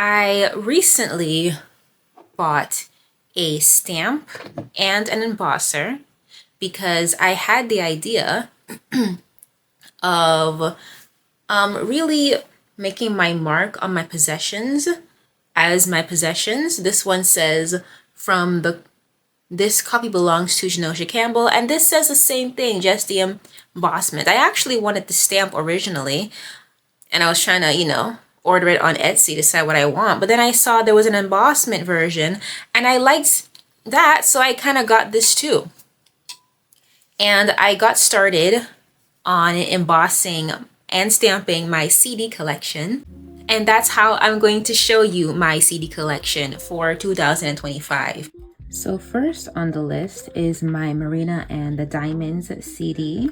I recently bought a stamp and an embosser because I had the idea of really making my mark on my possessions as my possessions. This one says this copy belongs to Genosha Campbell, and this says the same thing, just the embossment. I actually wanted the stamp originally, and I was trying to, order it on Etsy, decide what I want. But then I saw there was an embossment version, and I liked that, so I kind of got this too. And I got started on embossing and stamping my CD collection. And that's how I'm going to show you my CD collection for 2025. So first on the list is my Marina and the Diamonds CD.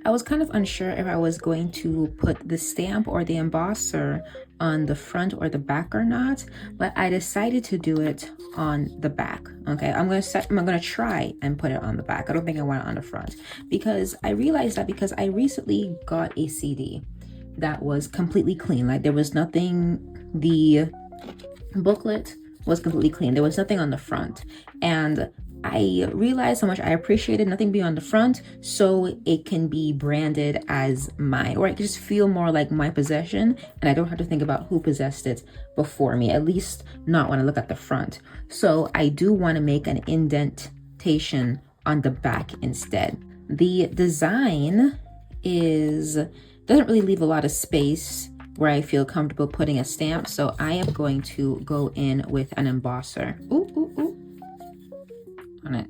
I was kind of unsure if I was going to put the stamp or the embosser on the front or the back or not, but I decided to do it on the back. Okay, I'm gonna try and put it on the back. I don't think I want it on the front because I realized that because I recently got a CD that was completely clean. Like there was nothing, the booklet was completely clean. There was nothing on the front, and I realized how much I appreciated nothing being on the front, so it can be branded as mine, or it can just feel more like my possession, and I don't have to think about who possessed it before me, at least not when I look at the front. So I do want to make an indentation on the back instead. The design doesn't really leave a lot of space where I feel comfortable putting a stamp, so I am going to go in with an embosser. On it.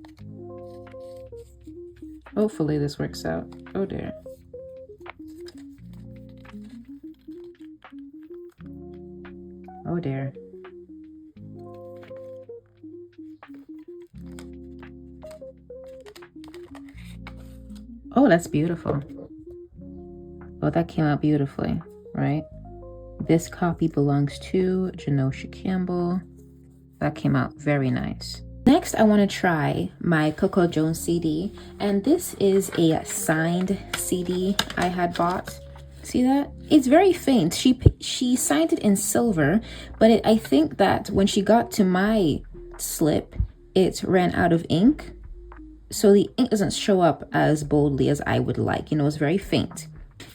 Hopefully this works out. Oh dear. Oh dear. Oh, that's beautiful. Oh, that came out beautifully, right? This copy belongs to Genosha Campbell. That came out very nice. Next, I want to try my Coco Jones CD, and this is a signed CD I had bought. See that? It's very faint. She signed it in silver, but I think that when she got to my slip, it ran out of ink, so the ink doesn't show up as boldly as I would like. It's very faint.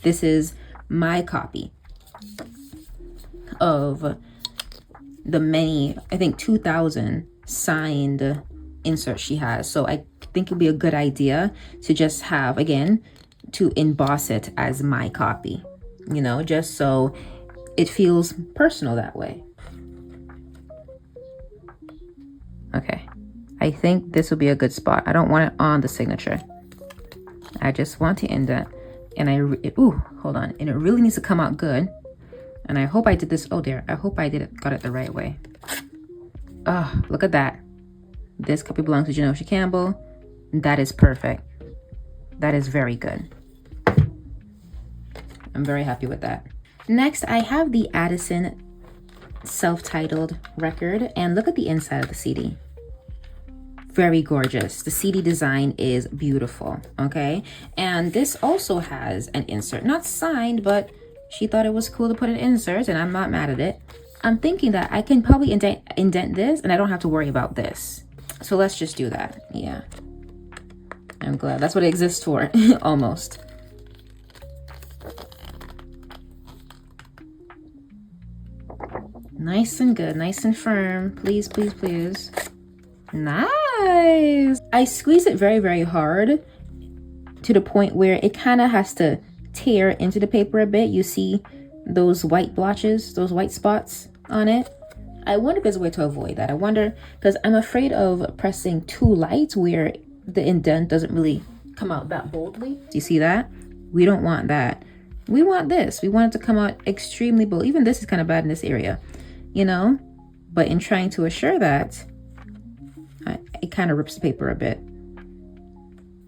This is my copy of the many, I think 2,000 signed inserts she has. So I think it'd be a good idea to just have, again, to emboss it as my copy, just so it feels personal that way. Okay, I think this will be a good spot. I don't want it on the signature. I just want to indent, and hold on, and it really needs to come out good. And I hope I did this. Oh dear, I hope I got it the right way. Oh, look at that. This copy belongs to Genosha Campbell. That is perfect. That is very good. I'm very happy with that. Next, I have the Addison self-titled record, and look at the inside of the CD. Very gorgeous. The CD design is beautiful, okay? And this also has an insert, not signed, but she thought it was cool to put an insert, and I'm not mad at it. I'm thinking that I can probably indent this, and I don't have to worry about this. So let's just do that. Yeah. I'm glad. That's what it exists for, almost. Nice and good, nice and firm. Please, please, please. Nice. I squeeze it very, very hard to the point where it kind of has to tear into the paper a bit. You see those white blotches, those white spots on it. I wonder if there's a way to avoid that. I wonder, because I'm afraid of pressing too light where the indent doesn't really come out that boldly. Do you see that? We don't want that. We want this. We want it to come out extremely bold. Even this is kind of bad in this area, But in trying to assure that, it kind of rips the paper a bit.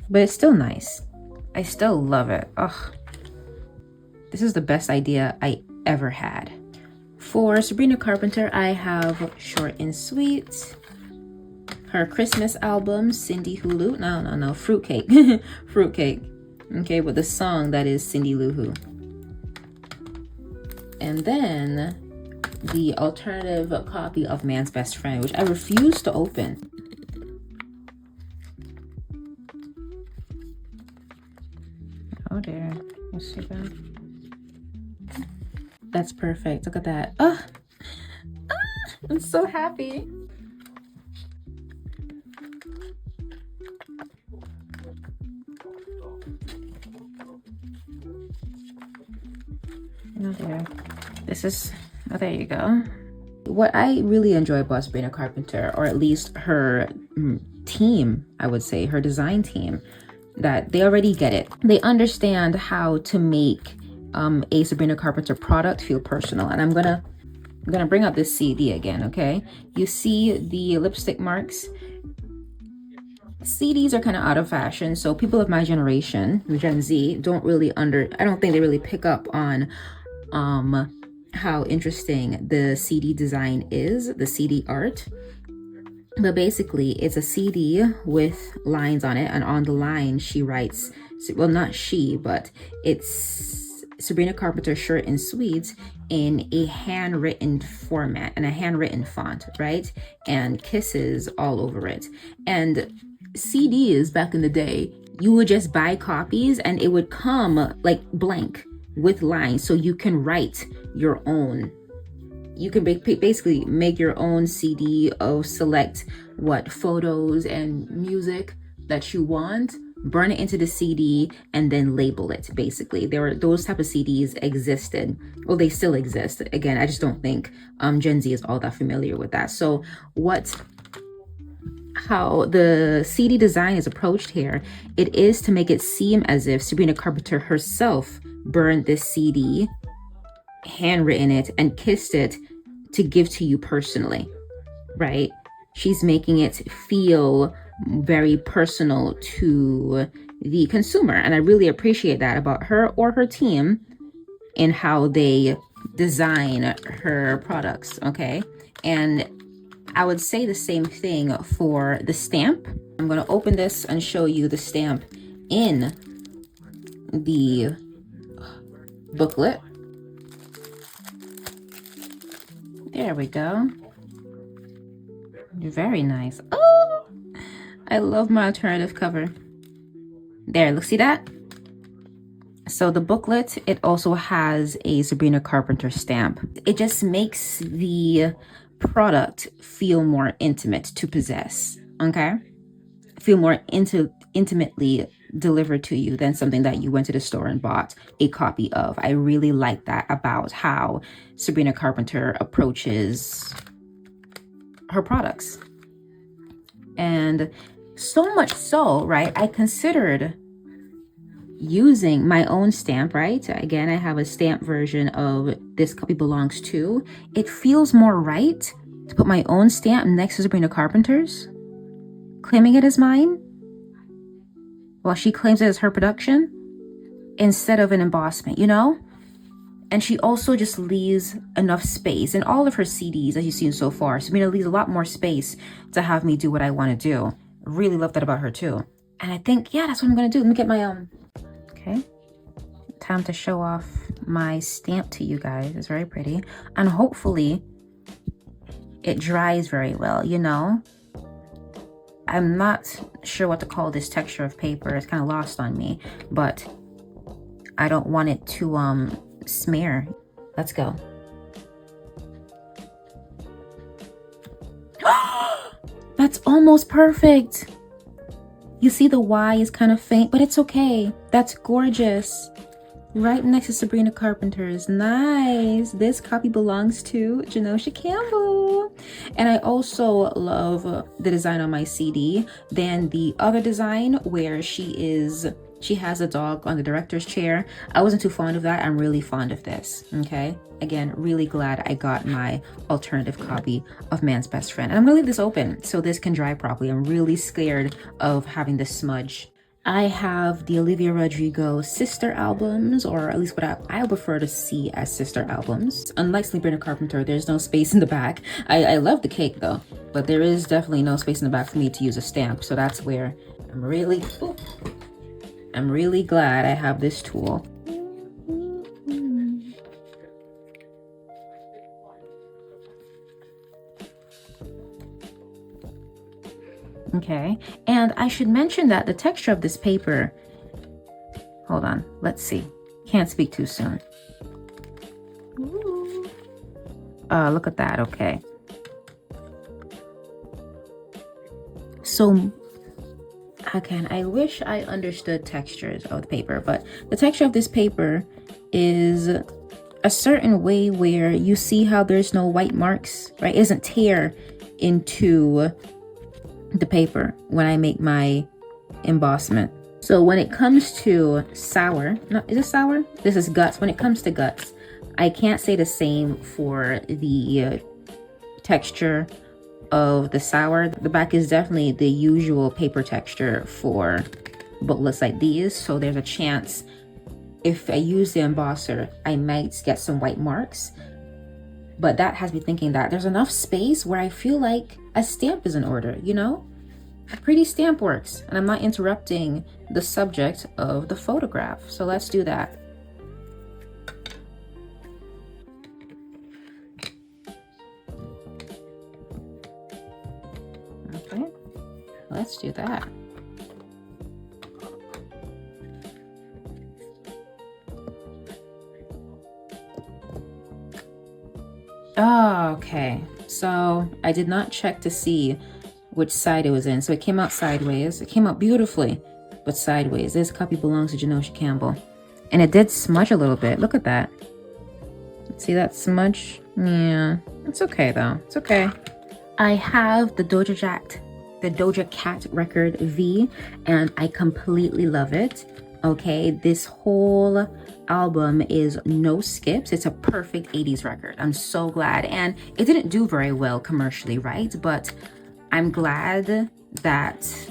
But it's still nice. I still love it. Ugh. This is the best idea I ever had. For Sabrina Carpenter, I have Short and Sweet. Her Christmas album, Cindy Hulu. No, Fruitcake. Fruitcake. Okay, with the song that is Cindy Lou Who. And then the alternative copy of Man's Best Friend, which I refuse to open. Oh dear, let's see that. That's perfect. Look at that. Oh, I'm so happy. Oh dear. This is, oh, there you go. What I really enjoy about Sabrina Carpenter, or at least her team, I would say, her design team, that they already get it. They understand how to make a Sabrina Carpenter product feel personal. And I'm gonna bring up this CD again, okay? You see the lipstick marks? CDs are kind of out of fashion, so people of my generation, Gen Z, don't really I don't think they really pick up on how interesting the CD design is, the CD art. But basically, it's a CD with lines on it, and on the line she writes, well, not she, but it's Sabrina Carpenter shirt and sweets in a handwritten format and a handwritten font, right? And kisses all over it. And CDs back in the day, you would just buy copies and it would come like blank with lines, so you can write your own. You can basically make your own CD of select what photos and music that you want, burn it into the CD, and then label it. Basically, those type of CDs existed. Well, they still exist. Again, I just don't think Gen Z is all that familiar with that. So how the CD design is approached here, it is to make it seem as if Sabrina Carpenter herself burned this CD, handwritten it, and kissed it to give to you personally, right? She's making it feel very personal to the consumer. And I really appreciate that about her or her team in how they design her products, okay? And I would say the same thing for the stamp. I'm going to open this and show you the stamp in the booklet. There we go. Very nice. Oh, I love my alternative cover. There, look, see that? So the booklet, it also has a Sabrina Carpenter stamp. It just makes the product feel more intimate to possess, okay? Feel more intimately delivered to you than something that you went to the store and bought a copy of. I really like that about how Sabrina Carpenter approaches her products. And so much so, right, I considered using my own stamp, right? Again, I have a stamp version of This Copy Belongs To. It feels more right to put my own stamp next to Sabrina Carpenter's, claiming it as mine, while she claims it as her production, instead of an embossment, you know? And she also just leaves enough space in all of her CDs, as you've seen so far. Sabrina leaves a lot more space to have me do what I want to do. Really love that about her too. And I think, yeah, that's what I'm gonna do. Let me get my okay. Time to show off my stamp to you guys. It's very pretty. And hopefully it dries very well, you know? I'm not sure what to call this texture of paper. It's kind of lost on me, but I don't want it to smear. Let's go. That's almost perfect. You see the Y is kind of faint, but it's okay. That's gorgeous. Right next to Sabrina Carpenter's. Nice. This copy belongs to Janosha Campbell. And I also love the design on my CD than the other design where she has a dog on the director's chair. I wasn't too fond of that. I'm really fond of this, okay? Again, really glad I got my alternative copy of Man's Best Friend. And I'm gonna leave this open so this can dry properly. I'm really scared of having this smudge. I have the Olivia Rodrigo sister albums, or at least what I prefer to see as sister albums. Unlike Sabrina Carpenter, there's no space in the back. I love the cake though, but there is definitely no space in the back for me to use a stamp. So that's where I'm really glad I have this tool. Okay, and I should mention that the texture of this paper, hold on, let's see. Can't speak too soon. Ooh. Look at that, okay. So, again, I wish I understood textures of the paper, but the texture of this paper is a certain way where you see how there's no white marks, right? It doesn't tear into the paper when I make my embossment. So when it comes to sour, no, is it sour? This is guts. When it comes to guts, I can't say the same for the texture of the sour. The back is definitely the usual paper texture for booklets like these. So there's a chance if I use the embosser, I might get some white marks. But that has me thinking that there's enough space where I feel like a stamp is in order, you know? A pretty stamp works, and I'm not interrupting the subject of the photograph. So let's do that. Okay, let's do that. Oh, okay, so I did not check to see which side it was in. So it came out sideways. It came out beautifully, but sideways. This copy belongs to Janosha Campbell. And it did smudge a little bit. Look at that. See that smudge? Yeah, it's okay though. It's okay. I have the Doja Cat record V, and I completely love it. Okay, this whole album is no skips. It's a perfect 80s record. I'm so glad. And it didn't do very well commercially, right? But I'm glad that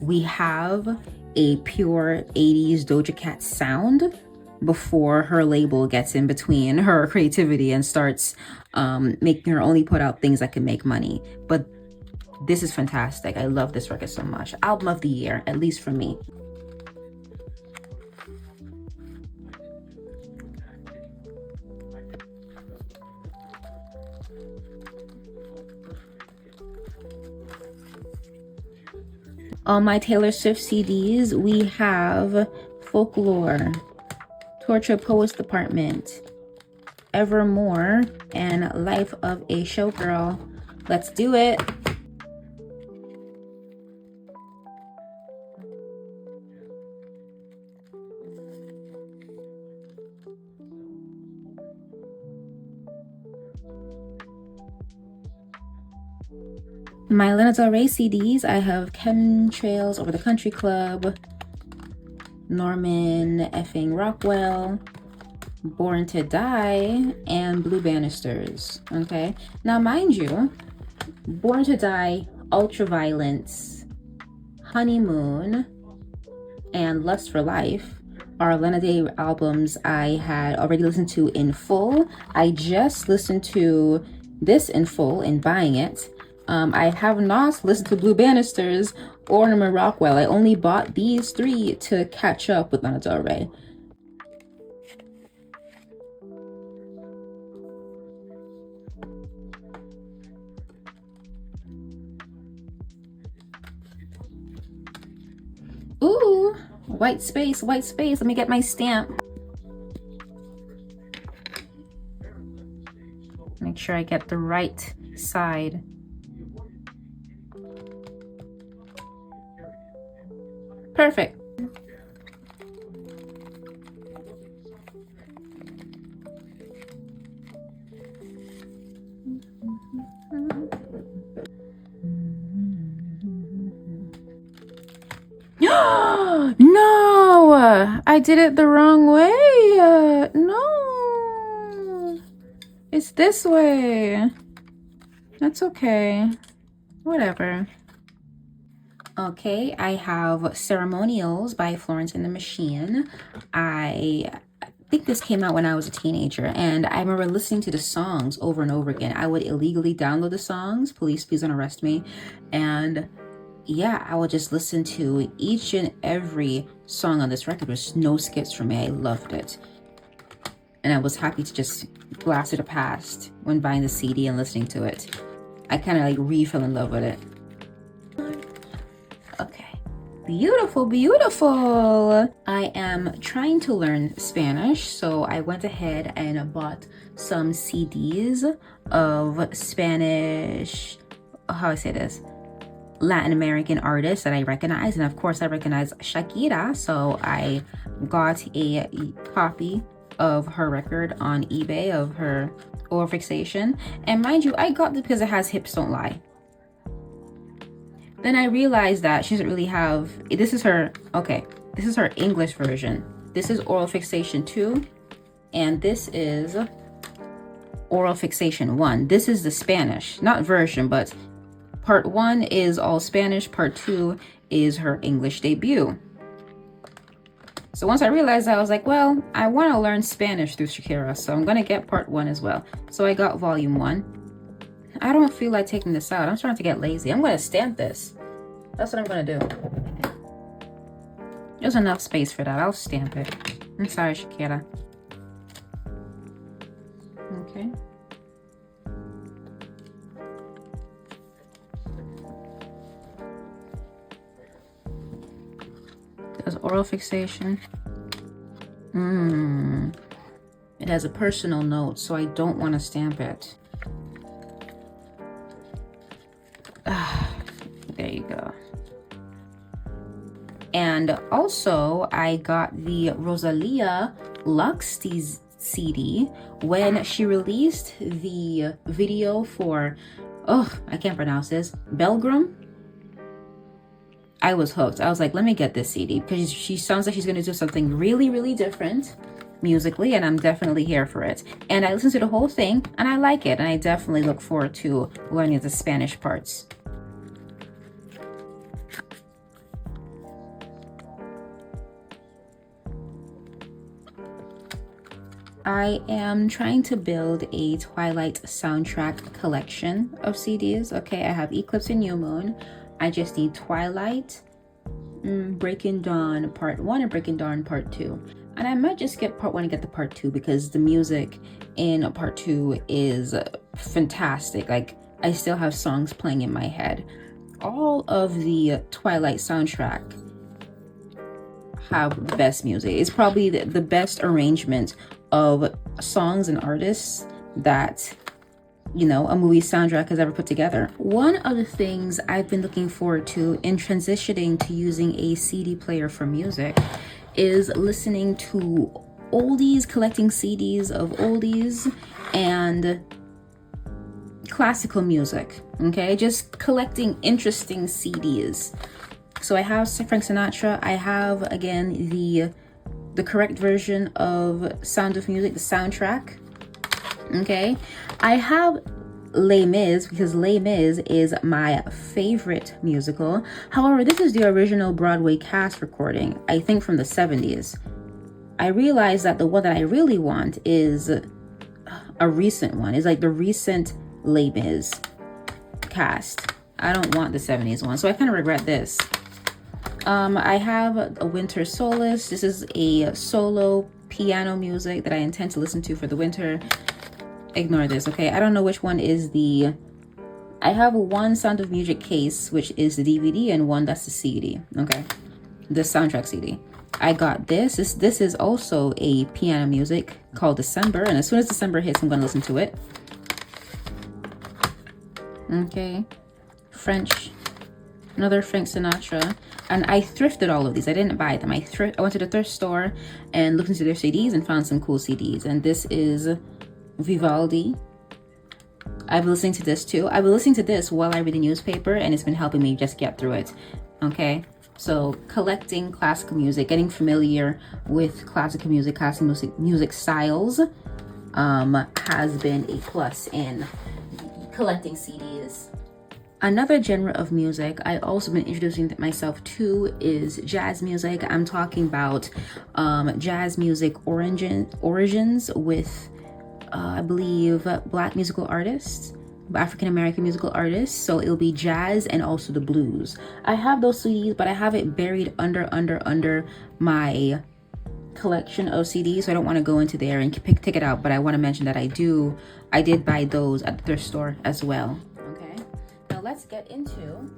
we have a pure 80s Doja Cat sound before her label gets in between her creativity and starts making her only put out things that can make money. But this is fantastic. I love this record so much. Album of the year, at least for me. On my Taylor Swift CDs, we have Folklore, Torture Poets Department, Evermore, and Life of a Showgirl. Let's do it. My Lana Del Rey CDs, I have Chemtrails Over the Country Club, Norman effing Rockwell, Born to Die, and Blue Banisters. Okay, now mind you, Born to Die, Ultraviolence, Honeymoon, and Lust for Life are Lana Del Rey albums I had already listened to in full. I just listened to this in full in buying it. I have not listened to Blue Banisters or Norman Rockwell. I only bought these three to catch up with Lana Del Rey. Ooh, white space, white space. Let me get my stamp. Make sure I get the right side. Perfect. No, I did it the wrong way. No, it's this way. That's okay. Whatever. Okay, I have Ceremonials by Florence and the Machine. I think this came out when I was a teenager, and I remember listening to the songs over and over again. I would illegally download the songs. Police, please don't arrest me. And yeah, I would just listen to each and every song on this record. There's no skips for me. I loved it. And I was happy to just blast it past when buying the CD and listening to it. I kind of like fell in love with it. Beautiful, beautiful. I am trying to learn Spanish, so I went ahead and bought some CDs of Spanish, how I say this, Latin American artists that I recognize. And of course I recognize Shakira, so I got a copy of her record on eBay of her Oral Fixation. And mind you, I got this because it has Hips Don't Lie. Then I realized that she doesn't really have, this is her, okay, this is her English version. This is Oral Fixation 2, and this is Oral Fixation 1. This is the Spanish, not version, but part 1 is all Spanish, part 2 is her English debut. So once I realized that, I was like, well, I want to learn Spanish through Shakira, so I'm going to get part 1 as well. So I got volume 1. I don't feel like taking this out. I'm starting to get lazy. I'm going to stamp this. That's what I'm going to do. There's enough space for that. I'll stamp it. I'm sorry, Shakira. Okay. There's Oral Fixation. It has a personal note, so I don't want to stamp it. There you go. And also, I got the Rosalia Lux CD when she released the video for, I can't pronounce this, Belgrum. I was hooked. I was like, let me get this CD because she sounds like she's going to do something really, really different musically, and I'm definitely here for it. And I listened to the whole thing and I like it, and I definitely look forward to learning the Spanish parts. I am trying to build a Twilight soundtrack collection of CDs. Okay, I have Eclipse and New Moon. I just need Twilight, Breaking Dawn Part 1 and Breaking Dawn Part 2. And I might just get Part 1 and get the Part 2 because the music in Part 2 is fantastic. Like, I still have songs playing in my head. All of the Twilight soundtrack have the best music. It's probably the best arrangement of songs and artists that, you know, a movie soundtrack has ever put together. One of the things I've been looking forward to in transitioning to using a CD player for music is listening to oldies, collecting CDs of oldies and classical music. Okay, just collecting interesting CDs. So I have Frank Sinatra. I have, again, the correct version of Sound of Music, the soundtrack. Okay, I have Les Mis because Les Mis is my favorite musical. However, this is the original Broadway cast recording, I think from the 70s. I realized that the one that I really want is a recent one. It's like the recent Les Mis cast. I don't want the 70s one, so I kind of regret this. I have a Winter Solace. This is a solo piano music that I intend to listen to for the winter. Ignore this, okay? I don't know which one is the... I have one Sound of Music case, which is the DVD, and one that's the CD, okay? The soundtrack CD. I got this. This is also a piano music called December, and as soon as December hits, I'm going to listen to it. Okay. French. Another Frank Sinatra. And I thrifted all of these. I didn't buy them. I went to the thrift store and looked into their CDs and found some cool CDs. And this is Vivaldi. I've been listening to this too. I've been listening to this while I read the newspaper, and it's been helping me just get through it. Okay, so collecting classical music, getting familiar with classical music styles has been a plus in collecting CDs. Another genre of music I also been introducing myself to is jazz music. I'm talking about jazz music origins with I believe Black musical artists, African American musical artists. So it'll be jazz and also the blues. I have those CDs, but I have it buried under my collection of CDs, so I don't want to go into there and pick it out. But I want to mention that I did buy those at the thrift store as well. Okay, now let's get into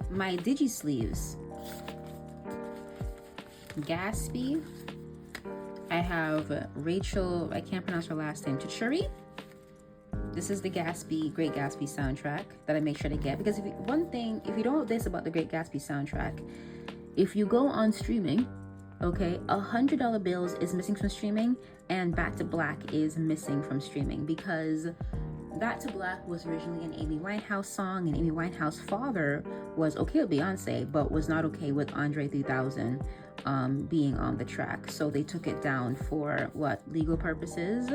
my digi sleeves. Gatsby. I have Rachel, I can't pronounce her last name, Chichuri. This is the Gatsby, Great Gatsby soundtrack that I make sure to get, because if you don't know this about the Great Gatsby soundtrack, if you go on streaming, okay, $100 Bills is missing from streaming, and Back to Black is missing from streaming, because Back to Black was originally an Amy Winehouse song, and Amy Winehouse's father was okay with Beyonce, but was not okay with Andre 3000 being on the track. So they took it down for legal purposes.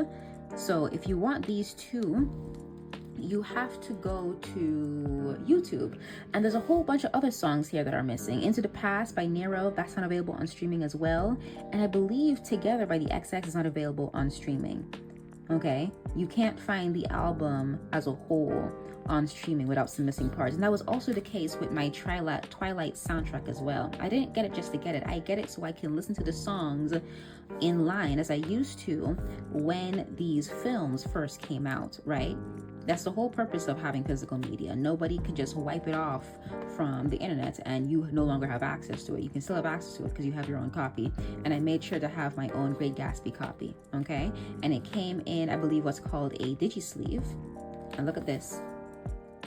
So if you want these two, you have to go to YouTube, and there's a whole bunch of other songs here that are missing. Into the Past by Nero, that's not available on streaming as well, and I believe Together by the XX is not available on streaming. Okay, you can't find the album as a whole on streaming without some missing parts, and that was also the case with my Twilight soundtrack as well. I didn't get it just to get it. I get it so I can listen to the songs in line as I used to when these films first came out, right? That's the whole purpose of having physical media. Nobody can just wipe it off from the internet and you no longer have access to it. You can still have access to it because you have your own copy. And I made sure to have my own Great Gatsby copy, okay? And it came in, I believe, what's called a digi-sleeve. And look at this.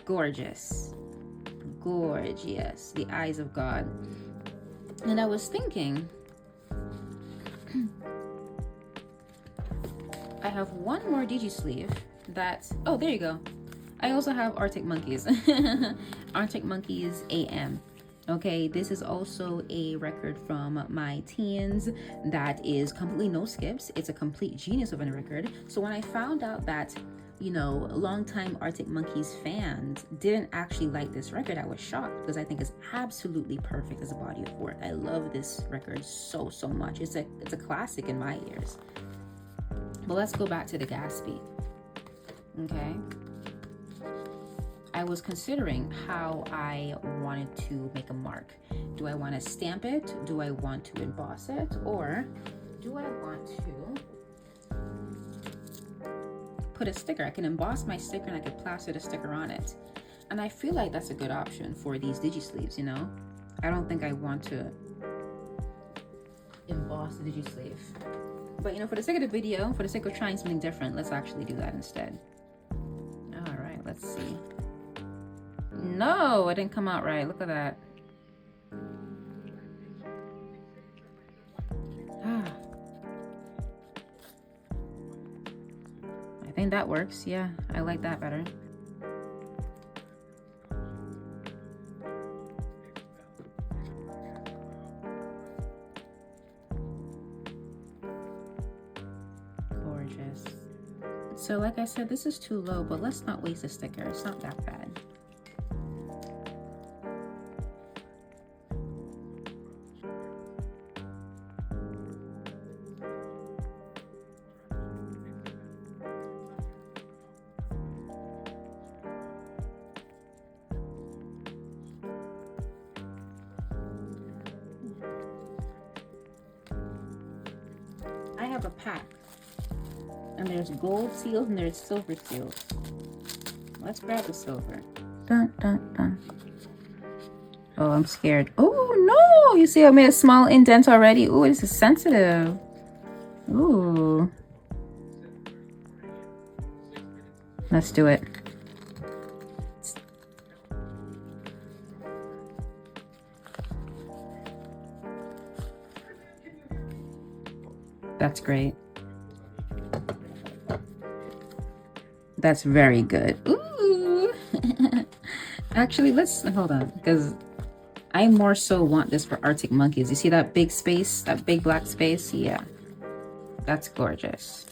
Gorgeous. Gorgeous. The eyes of God. And I was thinking, I have one more digi-sleeve. That's, oh, there you go. I also have Arctic Monkeys. Arctic Monkeys AM. Okay, this is also a record from my teens that is completely no skips. It's a complete genius of a record. So when I found out that, you know, longtime Arctic Monkeys fans didn't actually like this record, I was shocked, because I think it's absolutely perfect as a body of work. I love this record so much. It's a classic in my ears. But let's go back to the Gatsby. Okay, I was considering how I wanted to make a mark. Do I want to stamp it? Do I want to emboss it? Or do I want to put a sticker? I can emboss my sticker and I can plaster the sticker on it. And I feel like that's a good option for these digi-sleeves, you know? I don't think I want to emboss the digi-sleeve. But, you know, for the sake of the video, for the sake of trying something different, let's actually do that instead. Let's see. No, it didn't come out right. Look at that. I think that works. Yeah, I like that better. Gorgeous. So like I said, this is too low, but let's not waste a sticker. It's not that bad. I have a pack. And there's gold seals and there's silver seals. Let's grab the silver. Dun, dun, dun. Oh, I'm scared. Oh, no! You see I made a small indent already. Oh, this is sensitive. Ooh. Let's do it. That's great. That's very good. Ooh. Actually, let's hold on, because I more so want this for Arctic Monkeys. You see that big space, that big black space? Yeah, that's gorgeous.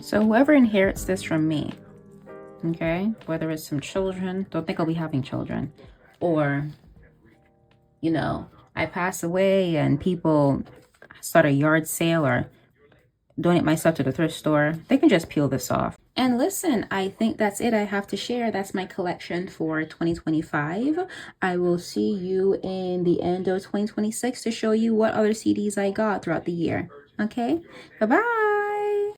So whoever inherits this from me, okay, whether it's some children, don't think I'll be having children, or, you know, I pass away and people start a yard sale or donate my stuff to the thrift store, they can just peel this off. And listen, I think that's it I have to share. That's my collection for 2025. I will see you in the end of 2026 to show you what other CDs I got throughout the year. Okay, bye-bye.